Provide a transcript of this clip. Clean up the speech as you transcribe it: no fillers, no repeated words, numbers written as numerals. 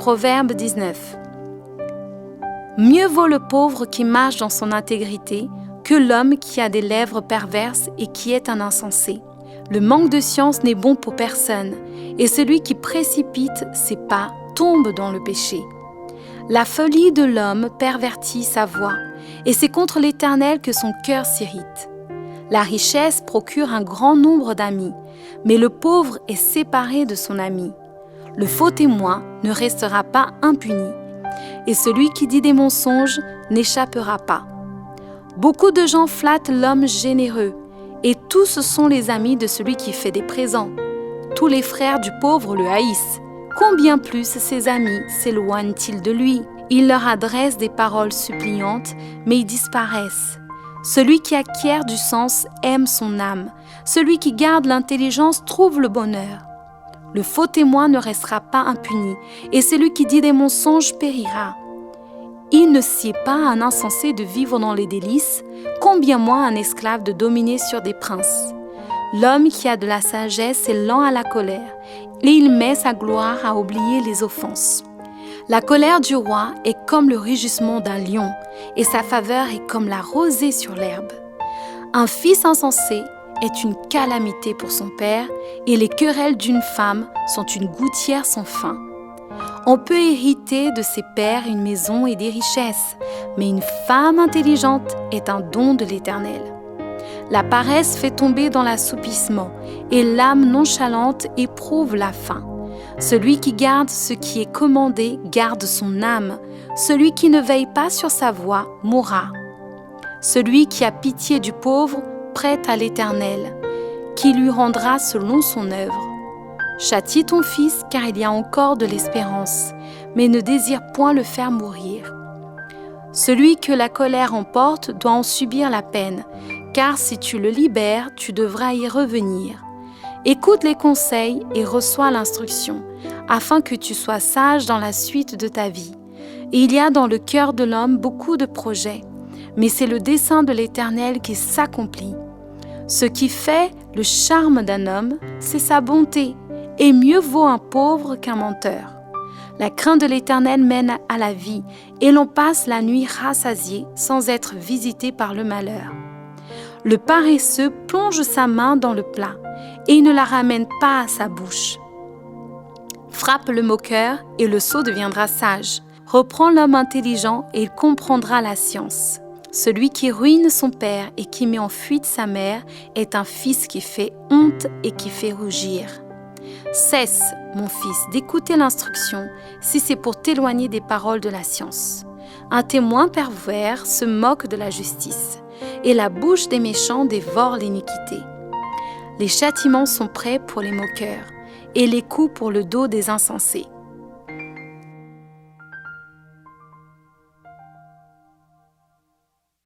Proverbe 19. Mieux vaut le pauvre qui marche dans son intégrité que l'homme qui a des lèvres perverses et qui est un insensé. Le manque de science n'est bon pour personne, et celui qui précipite ses pas tombe dans le péché. La folie de l'homme pervertit sa voix, et c'est contre l'Éternel que son cœur s'irrite. La richesse procure un grand nombre d'amis, mais le pauvre est séparé de son ami. Le faux témoin ne restera pas impuni, et celui qui dit des mensonges n'échappera pas. Beaucoup de gens flattent l'homme généreux, et tous sont les amis de celui qui fait des présents. Tous les frères du pauvre le haïssent. Combien plus ses amis s'éloignent-ils de lui? Il leur adresse des paroles suppliantes, mais ils disparaissent. Celui qui acquiert du sens aime son âme. Celui qui garde l'intelligence trouve le bonheur. Le faux témoin ne restera pas impuni, et celui qui dit des mensonges périra. Il ne sied pas à un insensé de vivre dans les délices, combien moins un esclave de dominer sur des princes. L'homme qui a de la sagesse est lent à la colère, et il met sa gloire à oublier les offenses. La colère du roi est comme le rugissement d'un lion, et sa faveur est comme la rosée sur l'herbe. Un fils insensé est une calamité pour son père, et les querelles d'une femme sont une gouttière sans fin. On peut hériter de ses pères une maison et des richesses, mais une femme intelligente est un don de l'Éternel. La paresse fait tomber dans l'assoupissement, et l'âme nonchalante éprouve la faim. Celui qui garde ce qui est commandé garde son âme. Celui qui ne veille pas sur sa voie mourra. Celui qui a pitié du pauvre prête à l'Éternel, qui lui rendra selon son œuvre. Châtie ton fils, car il y a encore de l'espérance, mais ne désire point le faire mourir. Celui que la colère emporte doit en subir la peine, car si tu le libères, tu devras y revenir. Écoute les conseils et reçois l'instruction, afin que tu sois sage dans la suite de ta vie. Et il y a dans le cœur de l'homme beaucoup de projets, mais c'est le dessein de l'Éternel qui s'accomplit. Ce qui fait le charme d'un homme, c'est sa bonté, et mieux vaut un pauvre qu'un menteur. La crainte de l'Éternel mène à la vie, et l'on passe la nuit rassasié sans être visité par le malheur. Le paresseux plonge sa main dans le plat, et il ne la ramène pas à sa bouche. Frappe le moqueur, et le sot deviendra sage. Reprends l'homme intelligent, et il comprendra la science. Celui qui ruine son père et qui met en fuite sa mère est un fils qui fait honte et qui fait rougir. Cesse, mon fils, d'écouter l'instruction si c'est pour t'éloigner des paroles de la science. Un témoin pervers se moque de la justice, et la bouche des méchants dévore l'iniquité. Les châtiments sont prêts pour les moqueurs, et les coups pour le dos des insensés.